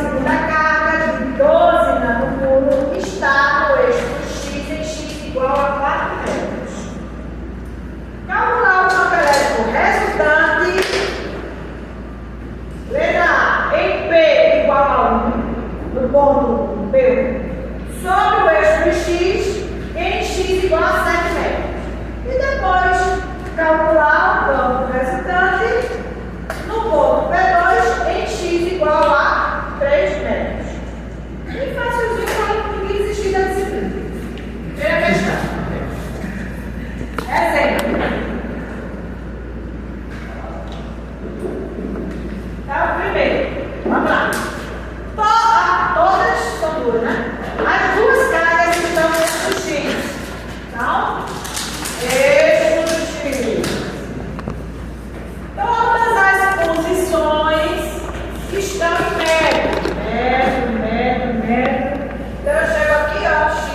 segunda carga de 12 nanômetros está no eixo x em x igual a 4 metros. Calcular o campo elétrico resultante. Letra A, em P igual a 1, no ponto P1, sobre o eixo x em x igual a 7 metros. E depois calcular o campo resultante no ponto P2 em x igual a 3 metros. E facilzinho para ninguém desistir da disciplina. Primeira questão. Exemplo. Tá, o primeiro. Vamos lá. Todas são duas, né? As duas cargas estão no eixo x. Então, eixo x. Todas as posições estão em metro. Metro. Então, eu chego aqui, ó, x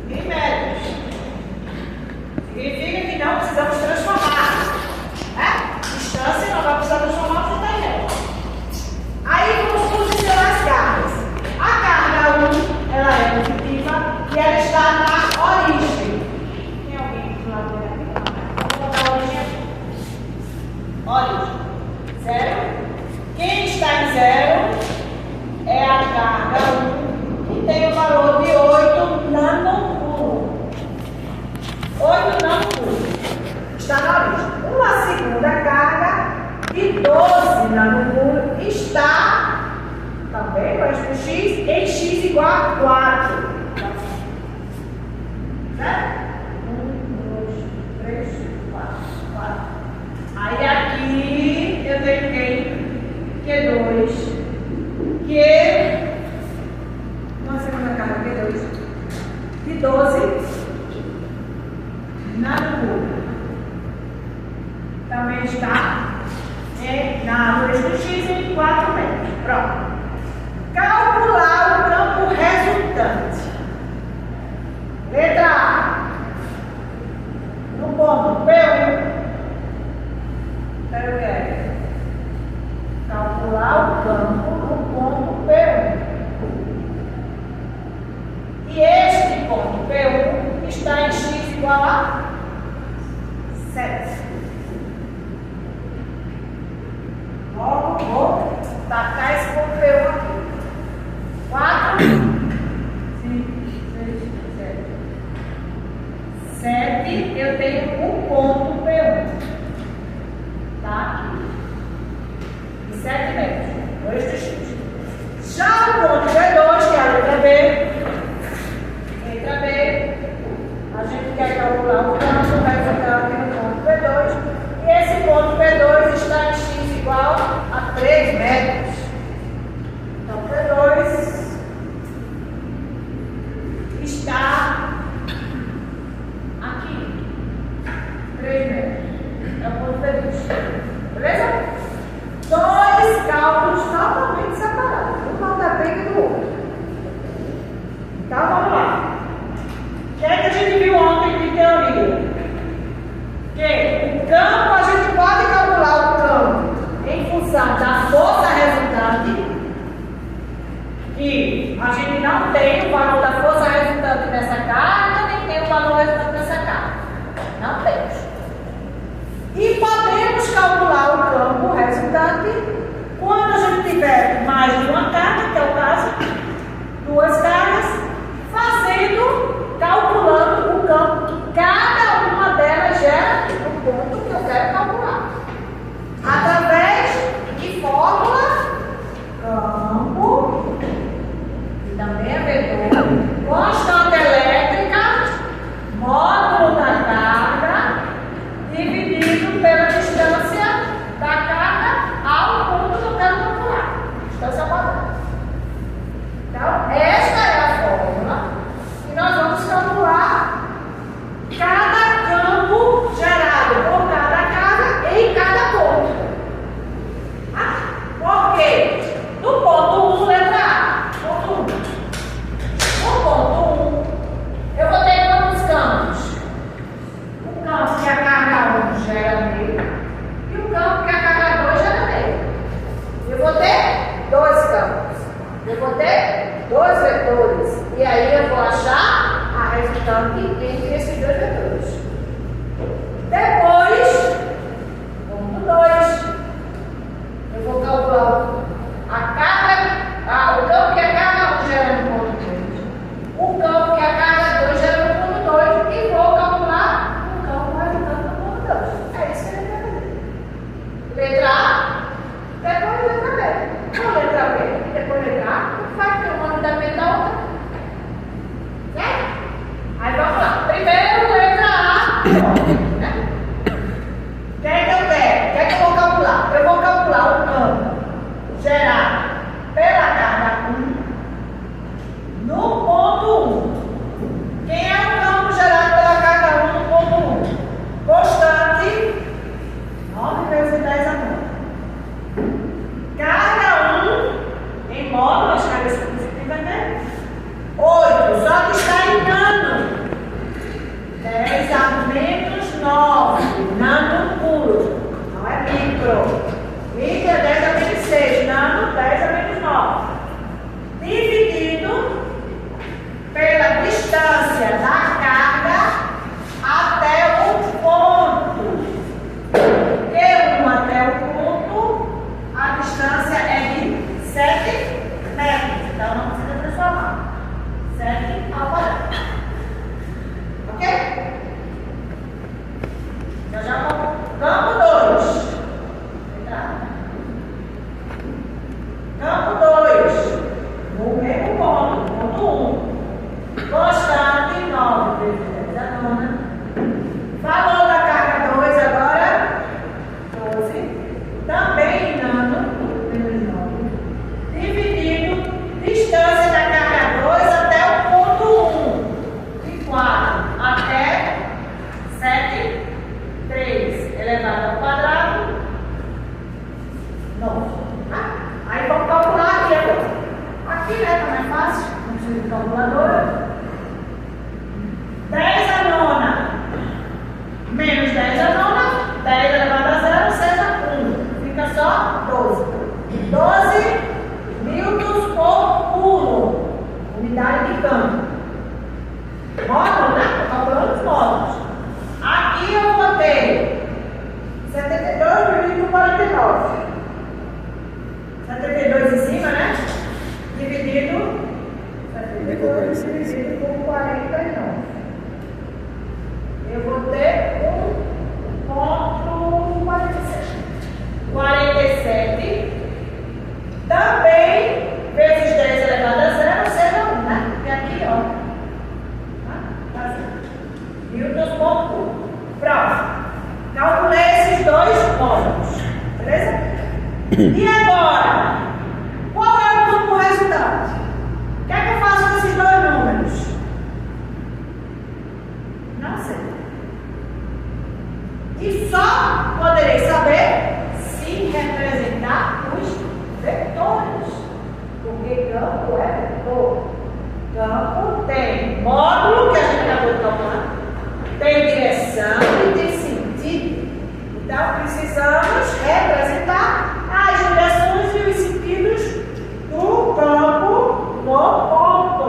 em metros. Significa que não precisamos transformar. Né? Distância não vai precisar transformar, porque está em metro. Aí, vamos posicionar as cargas. A carga 1, ela é positiva e ela está na origem. Tem alguém do lado dele aqui? Vamos botar a origem aqui. Origem. 0. Quem está em 0 é a carga 1, que tem o valor de 8 nanômetros. 8 nanômetros. Está na origem. Uma segunda carga de 12 nanômetros está também no eixo x em x igual a 4. Certo? 1, 2, 3, 4. Aí aqui eu tenho quem? Q2. Uma segunda carga Q2. De 12 nanômetros. Também está no eixo x em 4 metros. Pronto. Calcular o campo resultante. Letra A. No ponto P1. Eu quero calcular o campo no ponto P1. E este ponto P1 está em x igual a 7. Logo, vou tacar esse ponto P1 aqui. 4, 5, 6, 7. 7, eu tenho um ponto P1. Tá aqui. Em 7 metros. 2 de x. Já o ponto P2, que é a letra B. Letra B. A gente quer calcular o campo resultante no ponto P2. E esse ponto P2 está em x igual a 3 metros. Então, P2 está aqui. 3 metros. É o ponto P2. Beleza? Dois cálculos totalmente separados. Um não depende do outro. Então, vamos lá. O que é que a gente viu ontem de teoria? Que o campo, a gente pode calcular o campo em função da força resultante, que a gente não tem o valor da força resultante nessa carga, nem tem o valor resultante nessa carga. Não temos. E podemos calcular o campo resultante quando a gente tiver mais de uma carga, que é o caso, duas cargas, calculando o campo que cada uma delas gera no ponto que eu quero calcular. Através de fórmula, campo, que também é vetor, constante elétrica, módulo da carga, dividido pela distância da carga ao ponto que eu quero calcular. Distância quadrada. Então, esta dois vetores. E aí eu vou achar a resultante entre esses dois vetores. Depois, ponto 2. Eu vou calcular a carga, o campo que a carga 1 gera no ponto 3. O campo que a carga 2 gera no ponto 2. E vou calcular o campo resultante no ponto 2. É isso que ele vai fazer. Letra A, depois letra B. Não letra B, depois letra A. Faz ter uma fundamento da outra. Certo? Aí vamos lá. Primeiro, letra A. Né? O que é que eu quero? O que é que eu vou calcular? Eu vou calcular o campo gerado pela carga 1 no ponto 1. Quem é o campo gerado pela carga 1 no ponto 1? Constante. 9 vezes 10 a 9. Carga 1 em módulo, as cargas positivas, né? 8, só que está em nano. 10 a menos 9, nano puro, não é micro. Micro é 10 a menos 6, nano 10 a menos 9. Dividido pela distância da carga até o ponto. Q1 até o ponto, a distância é de 7 metros. Então não precisa transformar. 7 ao quadrado. Ok? Já vamos. Campo 2. Campo 2. No mesmo ponto. Ponto 1. Constante 9 vezes 10 a nona. Valor da carga 2 agora. 12. Também em nano. Menos 9. Dividido. Distância da carga 2 até o ponto 1. De 4 até 7. 3 elevado ao quadrado. 9. Aí vamos calcular aqui agora. Aqui, né? Não é fácil. Não precisa de calculadora. 10 a nona menos 10 a nona. 10 elevado a 0, seja 1. Fica só 12. 12 newtons por coulomb. Unidade de campo. Módulo, né? Calculando os módulos. Aqui eu botei 72,49. 72 em cima, né? Dividido. 72 dividido por 49. Eu vou ter 1,47. 47. Também vezes 10 elevado a 0, seja 1, né? Porque aqui, ó. Tá assim. Newtons por coulomb. Próximo. Calculei esses dois módulos. Beleza? E agora? Qual é o campo resultante? O que é que eu faço com esses dois números? Não sei. E só poderei saber se representar os vetores. Porque campo é vetor. Campo tem módulo, que a gente acabou de calcular, tem direção e tem sentido. Então, precisamos representar as direções e os sentidos do campo no ponto.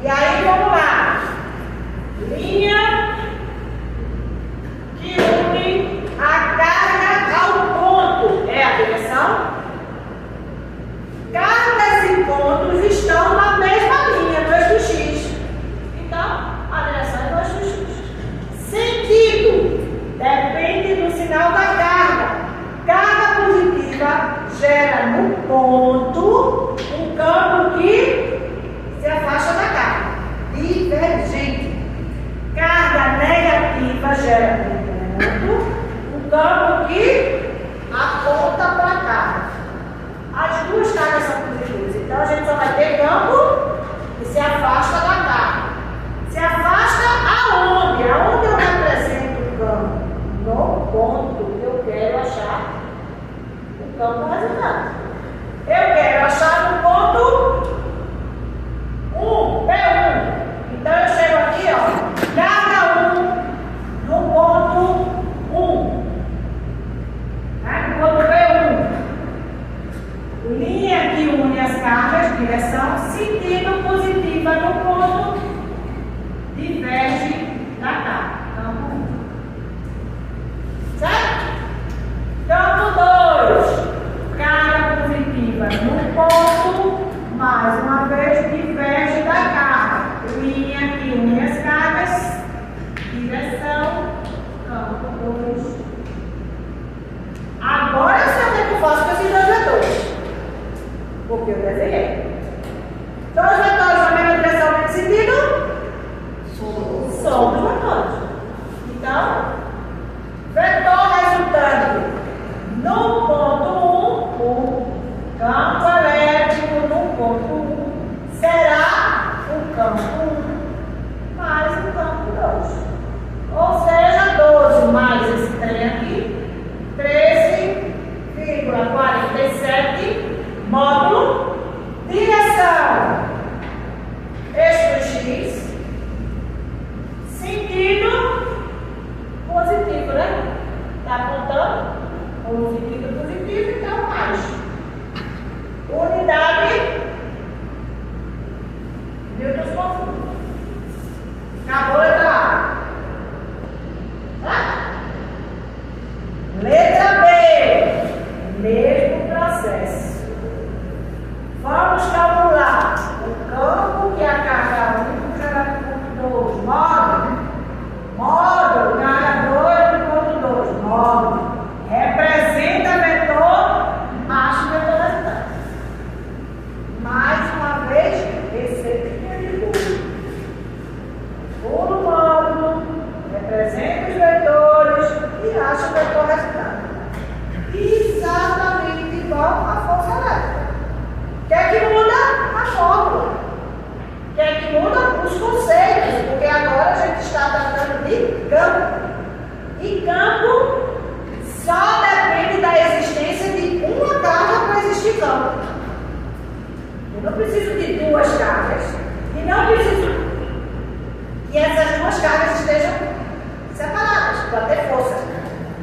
E aí, vamos lá. Linha que une a carga ao ponto. É a direção. Cargas e pontos estão na mesma linha, no eixo X. Então, a direção é no eixo X. Sentido depende do sinal da carga. Carga positiva gera no ponto um campo que se afasta da carga. Divergente. Carga negativa gera no ponto um campo que aponta para a carga. As duas cargas são positivas. Então a gente só vai ter campo que se afasta da carga. Se afasta aonde? Aonde eu represento o campo? No ponto que eu quero achar o campo resultante. Eu quero achar no ponto 1, P1. Então eu chego aqui, ó, carga 1 no ponto 1. Né? No ponto P1. Linha que une as cargas direção, sentido positiva no ponto, diverge da carga. Campo 1. Certo? Campo 2. Carga positiva no ponto, mais uma vez, diverge da carga. Linha aqui, une as cargas, direção, campo 2. Agora eu sei o que eu faço com esses dois vetores. Porque eu desenhei. Dois vetores na mesma direção, mesmo sentido? Somos vetores. Então, vetor resultante no ponto 1, o campo elétrico no ponto 1 será o campo 1 mais o campo 2. Ou seja, 12 mais esse trem aqui, 13,47 módulo, direção, eixo X, sentido positivo, né? Está apontando o sentido positivo, então mais. Unidade, newtons por segundo. Acabou a letra A. Tá? Letra B, mesmo processo. Vamos calcular o campo que a carga 1 gera no ponto 2, módulo, carga 2 no ponto 2, módulo, representa vetor, acho vetor resultante. Mais uma vez, receitinha de bolo. Pulo módulo, representa os vetores e acha o vetor resultante. Exatamente igual à força elétrica. O que é que muda? A fórmula. O que é que muda? Os conceitos, porque agora a gente está tratando de campo. E campo só depende da existência de uma carga para existir campo. Eu não preciso de duas cargas. E não preciso que essas duas cargas estejam separadas para ter força.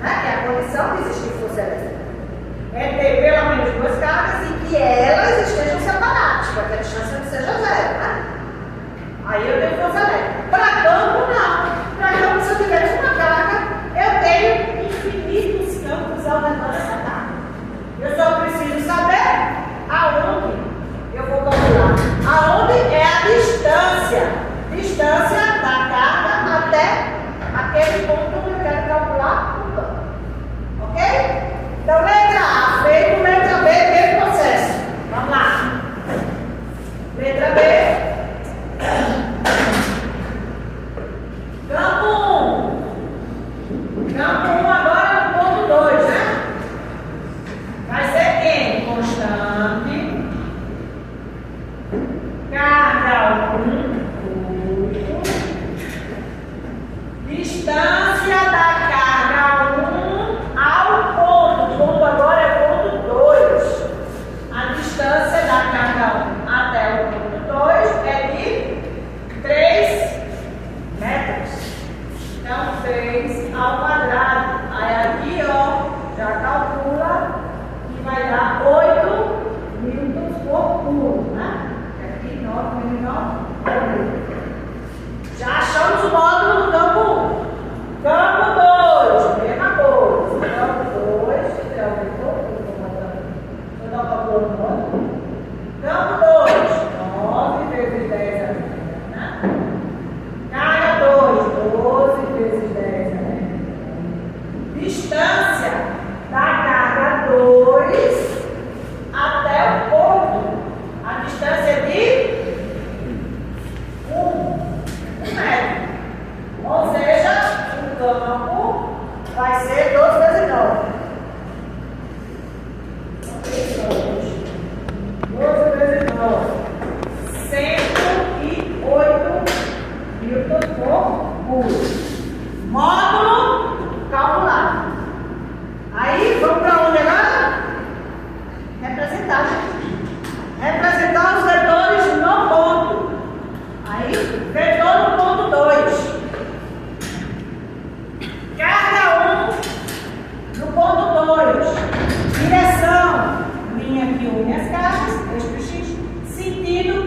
Né? Que é a condição de existir força elétrica. É ter pelo menos duas cargas e que elas estejam separadas, para que a distância não seja zero, né? Aí eu tenho força elétrica. Para campo, não. Para campo, se eu tiver uma carga, eu tenho infinitos campos ao redor dessa carga. Eu só preciso saber aonde eu vou calcular. Aonde é a distância da carga até aquele ponto onde eu quero calcular o campo. Ok? Então, letra A, feito, letra B, mesmo processo.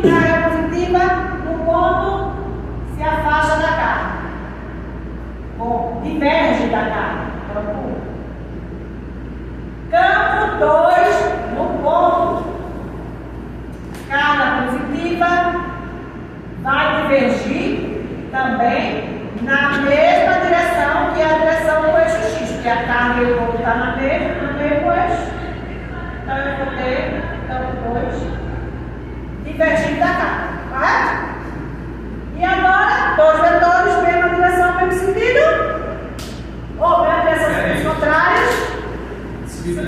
carga positiva no ponto se afasta da carga. Bom, diverge da carga. Campo 2 no ponto. Carga positiva vai divergir também na mesma direção que a direção do eixo X, porque a carga e o ponto está no mesmo eixo. Então eu vou ter campo 2 divergindo da carga, correto? E agora, dois vetores, mesma direção, mesmo sentido, ou mesma direção, sentidos contrários.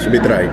Subtrai.